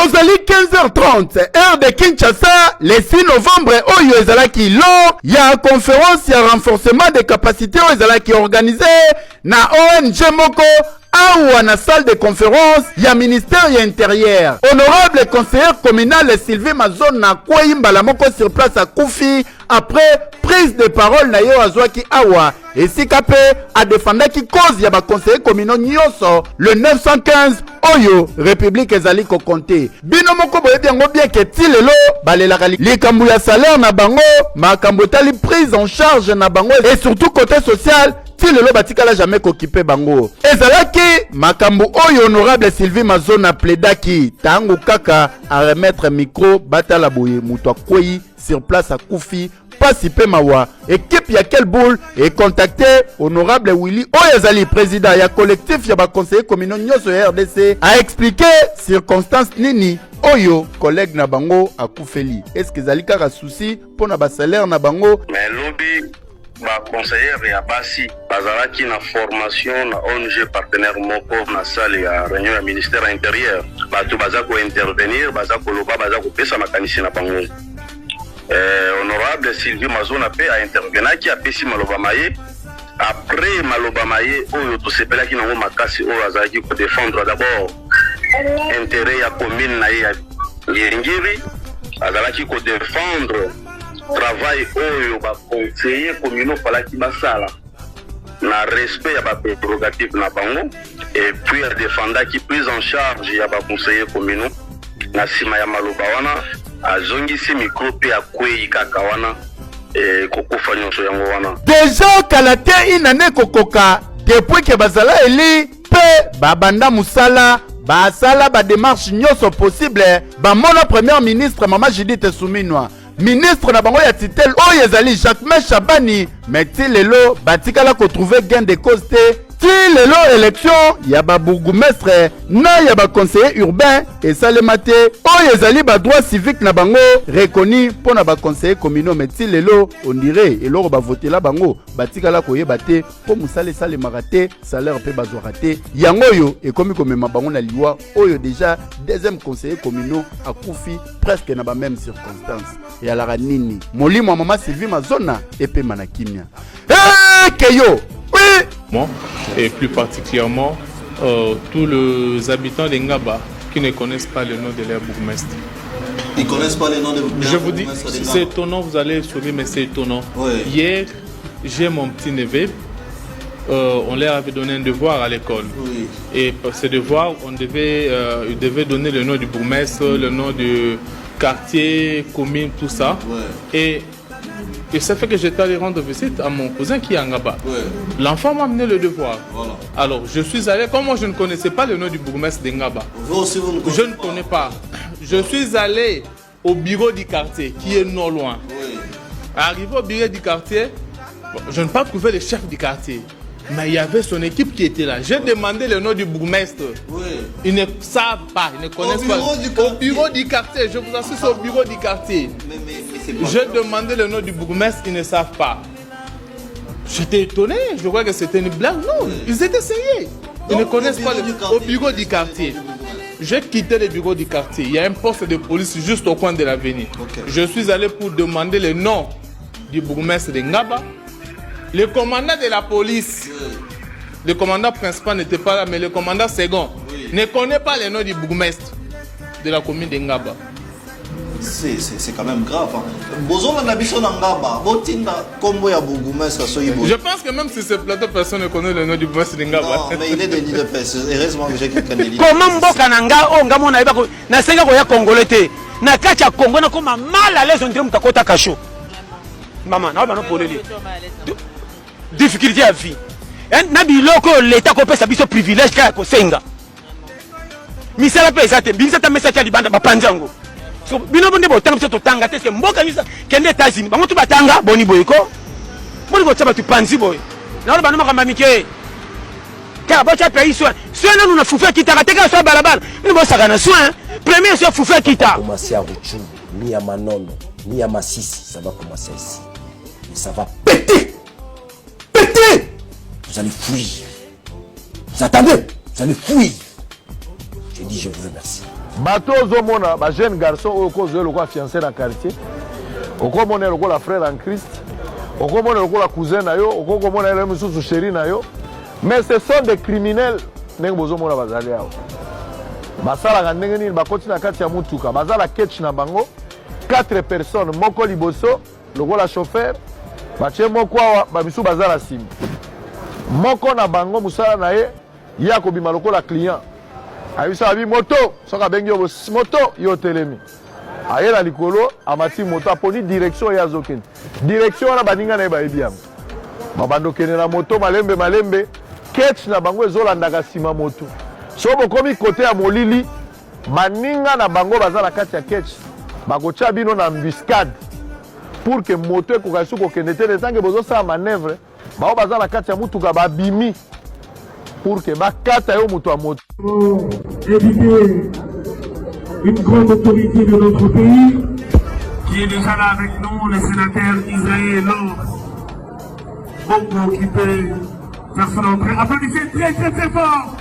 Tozali 15h30, heure de Kinshasa, le 6 novembre, oyo ezalaki lors ya conférence ya renforcement des capacités oyo ezalaki organisé na ONG moko awa na salle de conférence ya ministère ya intérieur. Honorable conseiller communal Sylvie Mazon na kwei mbala moko sur place à Koufi après prise de parole na yo azwaki awa esika pe a défendaki cause ya ba conseiller communaux nyonso le 915 oyo république ezali ko compter. Bino moko boyebi yango bien ke ti lelo balelaka likambo ya salaire na bango makambo tali prise en charge na bango et surtout côté social ti lelo batikala jamais kokipe bango. Ezalaki makambo oyo honorable Sylvie Mazona plaidaki tango kaka a remettre micro batala boye muto akwei sur place à Koufi Pasipe Mawa équipe ya quel boule et contacté honorable Willy Oyazali président ya collectif ya ba conseiller communaux nyonso RDC a expliqué circonstances nini oyo collègue na bango akufeli. Est-ce que ezali kaka souci pona ba salaire na bango mais lobby ba conseiller ya basi bazalaki na formation na ONG partenaire moko na salle ya réunion ya ministère intérieur bato baza ko intervenir baza ko loba baza ko pesa makanisi na bango. Honorable Sylvie Mazona pe a intervenaki a pesi maloba maye après maloba maye oyo to sepelaki nango makasi oyo azalaki ko défendre d'abord intérêt ya commune na ya Ngiri azalaki ko défendre travail oyo ba conseiller communaux palaki basala na respect ya ba prérogative na bango et puis a défendaki prise en charge ya ba conseiller communaux na sima ya maloba wana azongisi micro pe akwei kaka wana kokufa nyonso yango wana déjà kalate inane kokoka depuis que bazala eli pe babanda musala basala ba démarche nyonso possible bamona premier ministre mama Judith Suminwa ministre na bango ya titel oyo ezali Jacques Chabani mais ti lelo batikala ko trouver gain de cause ti lelo élection ya ba bourgmestre na ya ba conseiller urbain et salemate oyo ezali ba droit civique na bango reconnu pona ba conseiller communaux mais ti lelo on dirait eloko ba voter la bango batikala ko yeba te po musale sale marate salaire pe bazwa raté yango yo e komi komema bango na liwa oyo déjà deuxième conseiller communaux akufi presque na ba même circonstance et à la nini molimo mama Sylvie Mazona et pe manakimia keyo oui. Et plus particulièrement tous les habitants de Ngaba qui ne connaissent pas le nom de leur bourgmestre. Ils ne connaissent pas le nom de bourgmestre. Je vous dis, c'est étonnant, vous allez sourire, mais c'est étonnant. Oui. Hier, j'ai mon petit neveu, on leur avait donné un devoir à l'école. Oui. Et pour ce devoir, il devait donner le nom du bourgmestre, le nom du quartier, commune, tout ça. Oui. Et ça fait que j'étais allé rendre visite à mon cousin qui est à Ngaba. Ouais. L'enfant m'a amené le devoir. Voilà. Alors, je suis allé, comme moi je ne connaissais pas le nom du bourgmestre de Ngaba. Vous aussi, vous ne connaissez pas. Je ne connais pas. Je suis allé au bureau du quartier, qui est non loin. Oui. Arrivé au bureau du quartier, je n'ai pas trouvé le chef du quartier. Mais il y avait son équipe qui était là. J'ai demandé le nom du bourgmestre. Oui. Ils ne savent pas, ils ne connaissent pas. Au bureau du quartier, je vous assure, au bureau du quartier. J'ai demandé le nom du bourgmestre, ils ne savent pas. J'étais étonné, je crois que c'était une blague. Non, ils étaient sérieux. Ils ne connaissent pas au bureau du quartier. J'ai quitté le bureau du quartier. Il y a un poste de police juste au coin de l'avenue. Okay. Je suis allé pour demander le nom du bourgmestre de Ngaba. Le commandant de la police, le commandant principal n'était pas là, mais le commandant second ne connaît pas le nom du bourgmestre de la commune de Ngaba. C'est quand même grave. Je pense que même si c'est plateau, personne ne connaît le nom du bourgmestre de Ngaba. Non, mais il est de l'île de Pesse. Heureusement que j'ai quelqu'un de l'île. Comment Mboka Nanga, on gamona iba na senga ko ya congolais. Na kacha Congo na koma mal à l'aise on dirait mtakota kasho. Maman, na ba no poleli. Difficulté à vie. Na biloko l'état ko pesa biso privilège ka ko senga. Misala pesa te, bisata message ya libanda ba panjango. So bino bonde bo tanga to tanga te mboka nisa kende États-Unis. Bango tu batanga boni boyko. Boni bo tsaba tu panzi boy. Na ba no makamba mike. Ka ba cha pays soin. Soin nous na fufa kita ka teka so balabala. Ni bo saka na soin. Premier so fufa kita. Commencer à Ruchuru, ni à Manono, ni à Massissi, ça va commencer ici. Et ça va péter. Vous allez fuir. Vous attendez? Vous allez fuir. Je dis je vous remercie. bato ozomona ba jeune garçon oyo kozwe lokola fiancé na quartier okomona lokola frère en Christ okomona lokola cousin na yo okomona ele mususu chéri na yo mais ce sont des criminels ndenge bozomona bazali awo basalaka ndenge nini bakoti na kati ya mutuka bazala ketch na bango 4 personnes moko liboso lokola chauffeur batie moko awa bamisu bazala simi moko na bango musala na ye ya kobima lokola client ayebisa abi moto soka bengi yo moto yo telemi ayela likolo amati moto aponi direction ya zokende direction wana baninga na ye bayebi yango babando kende na moto malembe ketch na bango ezolandaka nsima moto so bokomi kote ya molili baninga na bango baza na kati ya ketch bakotya bino na embuscade pour que moto ekoka su kokende te ntange bozosala manœuvre bao baza na kati ya mutuka babimi pour que bakata yo moto ya moto. Éviter une grande autorité de notre pays qui est déjà là avec nous, le sénateur Isaïe Lo Bongo, qui peut faire son entrée. Applaudissez très fort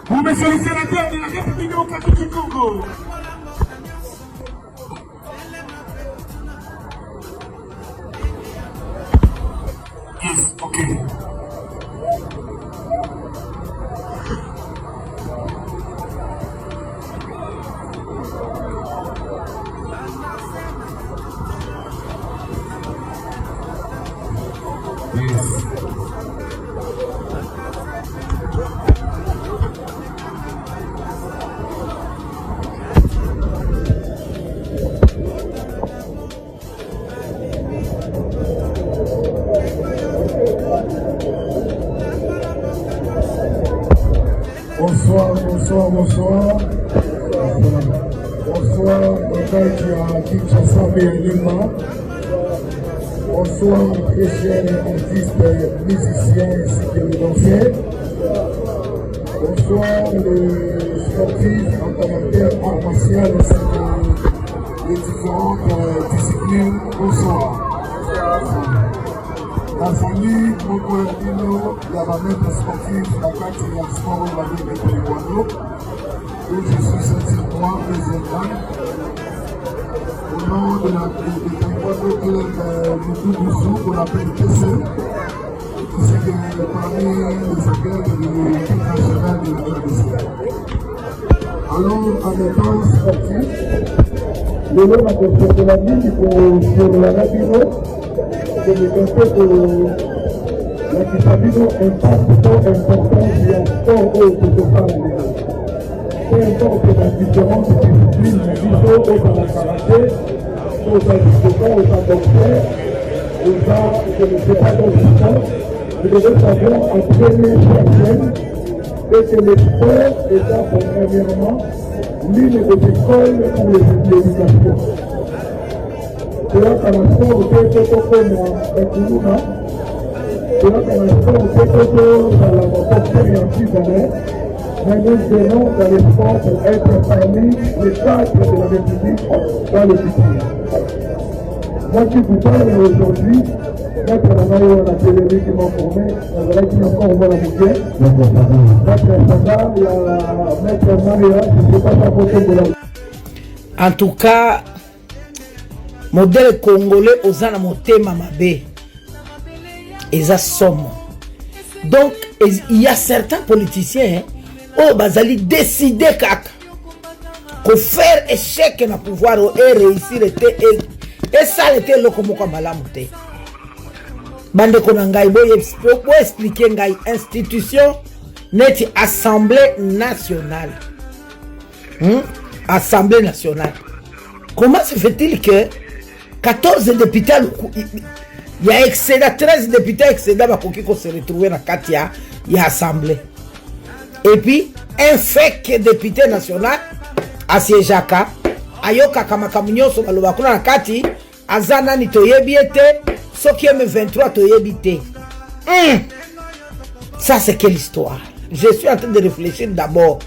pour monsieur le sénateur de la République démocratique du Congo. Yes, okay. Bonsoir. Bonsoir, à Kinshasa, Berlin. Bonsoir, très chers artistes, musiciens ainsi que les danseurs. Bonsoir, les sportifs, amateurs, arts martiaux ainsi que les différentes disciplines. Bonsoir. La famille, Moko Ladino, la maître sportive, la carte et la sport, la vie de Péguano, où je suis sorti moi, président, au nom de la Péguano Club Moudou qu'on appelle PC, qui c'est parmi les acteurs de l'équipe nationale de la RDC. Alors, en étant sportif, le long à côté de la ville, pour la Ladino, je me constate que la Kisabino impacte tant important qu'il y a fort haut que je parle. Peu importe la différence de discipline, mais disons autant la karaté, autant discipline, autant boxeur, autant je ne sais pas d'occupant, je devais savoir entraîner certaines et que le sport est premièrement l'une des écoles pour l'éducation. Cela qu'à l'instant où tu es comme un Koulouna, cela qu'à l'instant où tu es dans la portée et en Sud-Amérique, mais nous venons dans les sports pour être parmi les cadres de la République dans le futur. Moi qui vous parle aujourd'hui, Maître Nanayo a télé qui m'a formé, la vraie qui m'a encore au moins la bouquet. Maître Sanda, il y a Maître Maria, je ne sais pas sa photo de la. En tout cas, modèle congolais aux ana motema mabe eza somme. Donc il y a certains politiciens oh bazali décider kaka ko faire échec na pouvoir et réussir et ça était lokomoko malamu te bande ko ngai boye expliquer ngai institution neti assemblée nationale assemblée nationale. Comment se fait-il que 14 députés, il y a excédé 13 députés excédés qui se retrouver dans l'Assemblée. Et puis, un fake député national, Asiejaka, Ayoka Kamakamunyoso, Balobakuna Kati, Azana ni toyebiete, Soki M23 toyebite. Ça, c'est quelle histoire? Je suis en train de réfléchir d'abord.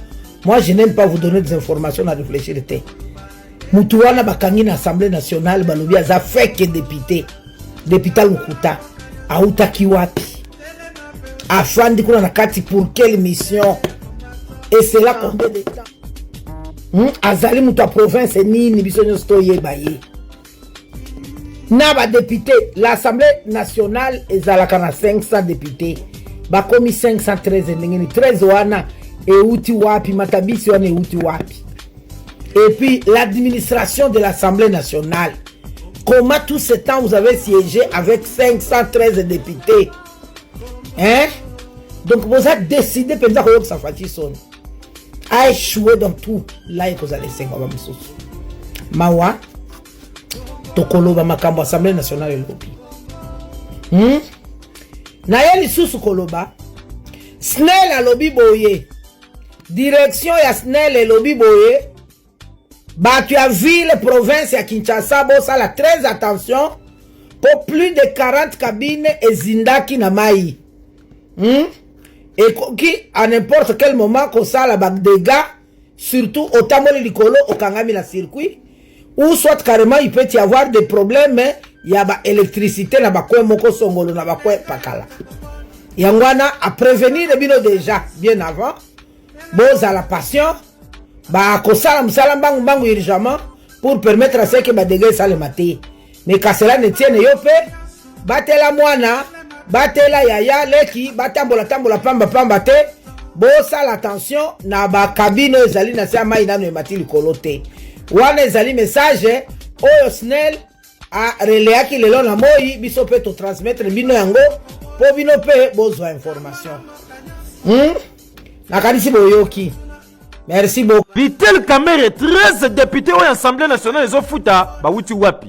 Moi, je n'aime pas vous donner des informations à réfléchir. Mutuwana bakangi na Assemblée nationale balobi aza fake député Lukuta auta kiwapi afandi kuna na kati pour quelle mission et c'est là combien de temps azali mutu ya province nini biso nyonso toyeba ye na badepute l'assemblée nationale ezalaka na 500 députés bakomi 513 ndenge ni 13 wana euti wapi matabisi wana euti wapi et puis l'administration de l'assemblée nationale comment tout ce temps vous avez siégé avec 513 députés hein donc vous avez décidé penza koyoka Safati Son a échoué dans tout là et vous allez senga ba misusu mawa tokoloba makambo assemblée nationale elobi na ye lisusu koloba SNEL alobi boye direction ya SNEL elobi boye bato ya ville province ya Kinshasa bosala très attention pour plus de 40 cabines ezindaki na mai et qui à n'importe quel moment kosala ba dégâts surtout otamoli likolo okangami na circuit ou soit carrément il peut y avoir des problèmes il y a ba électricité na ba kwe moko songolo na ba kwe pakala yangwana à prévenir bino déjà bien avant boza la passion ba kosala musala mbangu urgemment pour permettre à ce que ba dégâts ça le maté mais quand cela ne tienne yo pe batela mwana batela yaya leki batambola pamba te bosa l'attention na ba cabine ezali na sa mai nano emati likolo te wana ezali message oyo SNEL a relayaki lelo na moi biso pe to transmettre bino yango po bino pe bozwa information nakanisi boyoki merci beaucoup. Vital Kamerhe 13 députés au Assemblée nationale les ofuta ba wuti wapi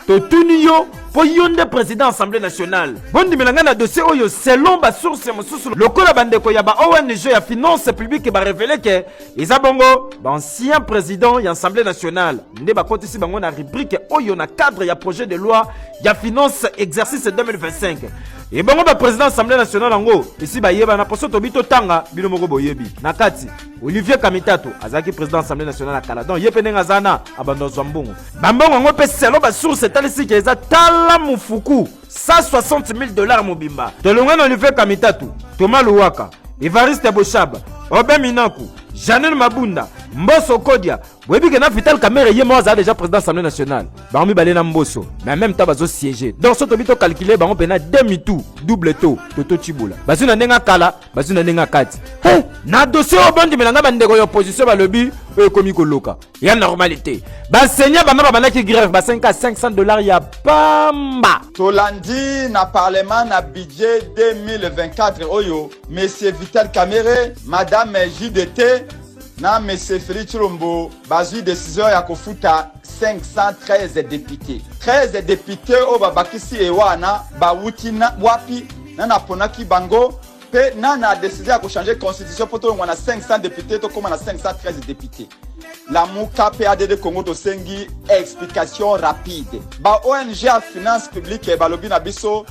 totuni yo po yonde président Assemblée nationale bondi melanga na dossier oyo selon ba source mosusu lokola bandeko ya ba ONG ya finance publique ba révéler que les abongo ba ancien président ya Assemblée nationale nde ba kotisi bango na rubrique oyo na cadre ya projet de loi ya finance exercice 2025 et bango ba président Assemblée nationale ngo ici ba yeba na poso to bito tanga bino moko boyebi na kati Olivier Kamitato azaki président Assemblée nationale à Canada yepe ngazana abando zwambungu bambongo ngo pe selo ba source talisi ke za tala mufuku $160,000 mobimba tolongana Olivier Kamitato Thomas Luwaka Evariste Boshaba Robin Minaku Janel Mabunda Mbosso Kodia boyebi ke na Vital Kamerhe ye moza déjà président Assemblée nationale bango balé na Mbosso mais en même temps bazo siéger donc so to bito calculer bango pena demi tout double taux toto chibula bazuna nenga kala bazuna nenga kati hey, na dossier obondi melanga bandeko ya opposition balobi ekomi koloka ya normalité basenya bana babana ki grève ba $500 ya pamba tolandi na parlement na budget 2024 oyo monsieur Vital Kamerhe madame JDT na monsieur Félix Chilombo bazui décision ya kofuta 513 députés 13 députés o babakisi ewana bawuti na wapi na ponaki bango pe na décision ya changer constitution pour to ngwana 500 députés to koma na 513 députés la muka PADD Congo to sengi explication rapide ba ONG à finance publique balobi na biso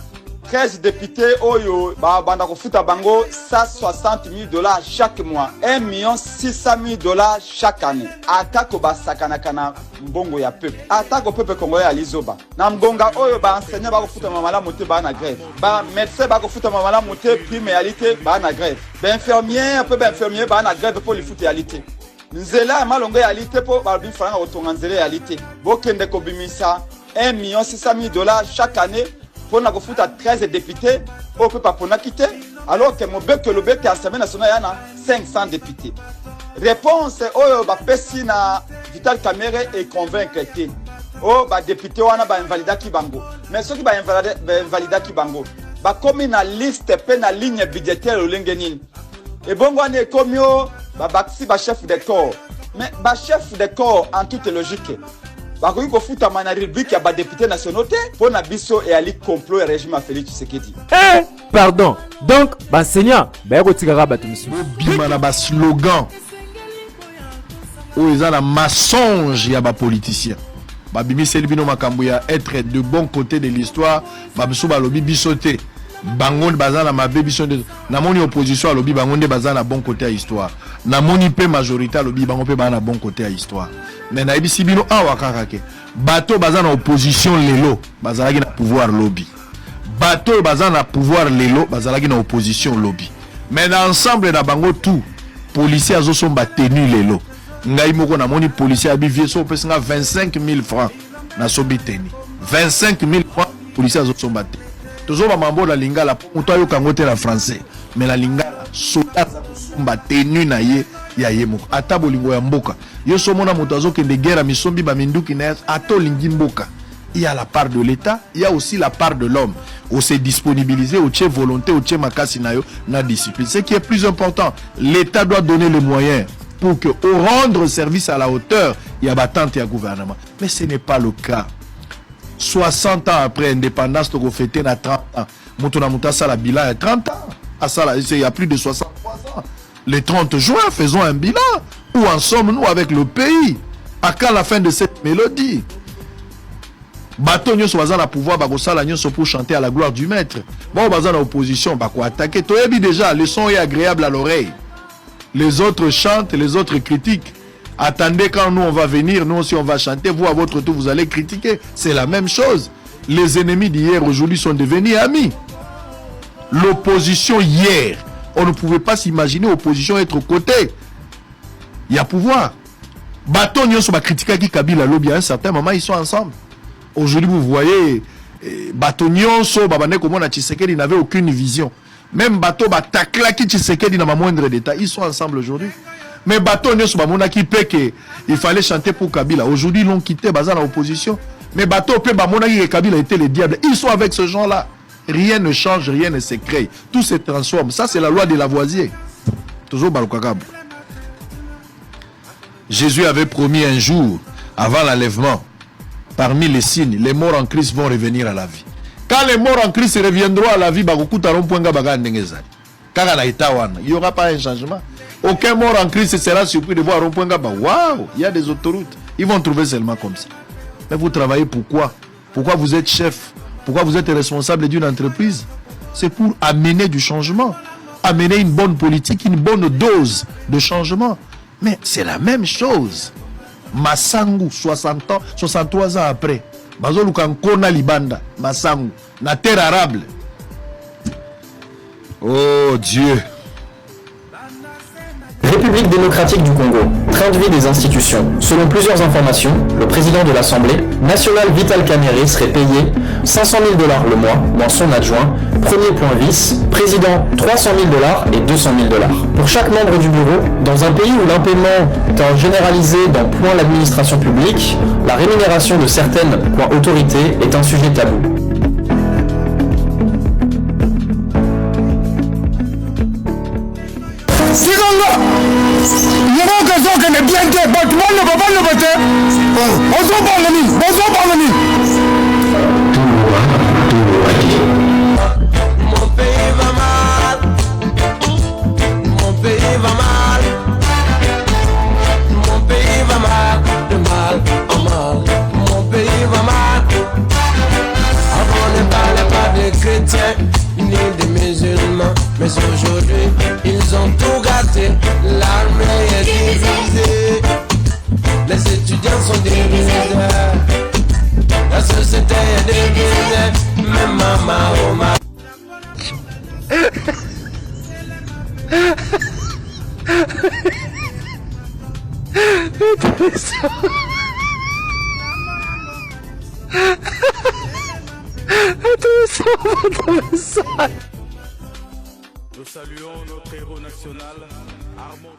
13 députés oyo banda kofuta bango $160,000 chaque mois, $1,600,000 chaque année. Atako basakana kana mbongo ya peuple. Atako peuple congolais ya lizoba. Na mbonga oyo ba enseignant ba kofuta mamala moté ba na grève. Ba médecin ba kofuta mamala moté prime réalité ba na grève. Ba infirmier peu ba infirmier ba na grève pour les foot réalité. Nzela malongo ya réalité pour ba bi franga otonga nzela réalité. Bokende ko bimisa $1,600,000 chaque année. Pour na kofuta 13 députés au peut pas pona quitter alors que Mobek le bec à Assemblée nationale yana 500 députés. Réponse oyo ba pesi na Vital Kamerhe est convaincre que oh ba député wana ba invalida ki bango mais ceux qui ba invalida ki bango ba comme na liste pe na ligne budgétaire olenge nini et bongo ane komio ba baksi ba chef de corps mais ba chef de corps en toute logique bakoki kofuta mana rubrique ya ba député nationaux pour na biso et ali complot et régime à Félix Tshisekedi. Eh pardon. Donc enseignant ba ko tikaka ba tumusu. Bima na ba slogan. Ou za na mensonge ya ba politicien. Ba bimi selibino makambo ya être de bon côté de l'histoire, ba biso ba lobi bisoté. Bango bazana mabe biso de na moni opposition alobi bango nde bazana bon côté à histoire. Na moni pe majorité alobi bango pe bana bon côté à histoire. Mais na ibisi bino awa kakake. Bato bazana opposition lelo, bazalaki na pouvoir lobby. Bato bazana pouvoir lelo, bazalaki na opposition lobby. Mais dans ensemble na bango tout, policiers azo somba tenu lelo. ngai moko na moni policier abivie so pesinga 25 000 francs na sobiteni 25 000 francs policier azosomba te tozoba mambo la lingala moto ayoka ngo te na français mais la lingala soda azosomba tenu na ye ya ye moko ata bolingo ya mboka yo somona moto azokende guerre misombi baminduki na ata olingi mboka. Il y a la part de l'État, il y a aussi la part de l'homme. On s'est disponibilisé, on s'est volonté, on s'est makasinayo, na discipline. Ce qui est plus important, l'État doit donner les moyens pour que, au rendre service à la hauteur, il y a battante et un gouvernement. Mais ce n'est pas le cas. 60 ans après l'indépendance, on a fêté 30 ans. Moutona Moutassa la bilan à 30 ans. Il y a plus de 63 ans. Les 30 juin, faisons un bilan. Où en sommes-nous avec le pays? À quand la fin de cette mélodie? Bateau nyonso baza na pouvoir bakosala nyonso pour chanter à la gloire du maître. Bon baza na opposition bako attaquer. Toyebi déjà le son est agréable à l'oreille. Les autres chantent, les autres critiquent. Attendez quand nous on va venir, nous aussi on va chanter, vous à votre tour vous allez critiquer. C'est la même chose. Les ennemis d'hier aujourd'hui sont devenus amis. L'opposition hier, on ne pouvait pas s'imaginer l'opposition être aux côtés. Il y a pouvoir. Bateau nyonso ba critiquer qui Kabila lobby à un certain moment ils sont ensemble. Aujourd'hui, vous voyez, Batonionso, Babane Komona Tshisekedi n'avait aucune vision. Même Bato Batakla qui Tshisekedi n'a pas moindre détail. Ils sont ensemble aujourd'hui. Mais Batonionso, Bamona qui paie qu'il fallait chanter pour Kabila. Aujourd'hui, ils l'ont quitté, Bazar dans l'opposition. Mais Bato Pe Bamona qui Kabila était les diables. Ils sont avec ce genre-là. Rien ne change, rien ne se crée. Tout se transforme. Ça, c'est la loi de Lavoisier. Toujours Balokagab. Jésus avait promis un jour, avant l'enlèvement, parmi les signes, les morts en Christ vont revenir à la vie. Quand les morts en Christ reviendront à la vie, il n'y aura pas un changement. Aucun mort en Christ sera surpris de voir waouh, il y a des autoroutes. Ils vont trouver seulement comme ça. Mais vous travaillez pourquoi? Pourquoi vous êtes chef? Pourquoi vous êtes responsable d'une entreprise? C'est pour amener du changement. Amener une bonne politique, une bonne dose de changement. Mais c'est la même chose. Masangu, 60 ans, 63 ans après. Bazolukan Kona Libanda, Masangu, na terre arable. Oh Dieu. République démocratique du Congo, train de vie des institutions. Selon plusieurs informations, le président de l'Assemblée nationale Vital Kamerhe serait payé 500 000 $ le mois dans son adjoint, premier point vice, président 300 000 $ et 200 000 $. Pour chaque membre du bureau, dans un pays où l'impaiement est généralisé dans point l'administration publique, la rémunération de certaines points autorités est un sujet tabou. Mon pays va mal. Mon pays va mal. Mon pays va mal. De mal en mal. Mon pays va mal. Avant ne parlait pas des chrétiens ni des musulmans, mais aujourd'hui ils ont tout gâté. L'armée est divisée, les étudiants sont divisés, la société est divisée, même maman oh ma. Nous saluons notre héros national, Armand.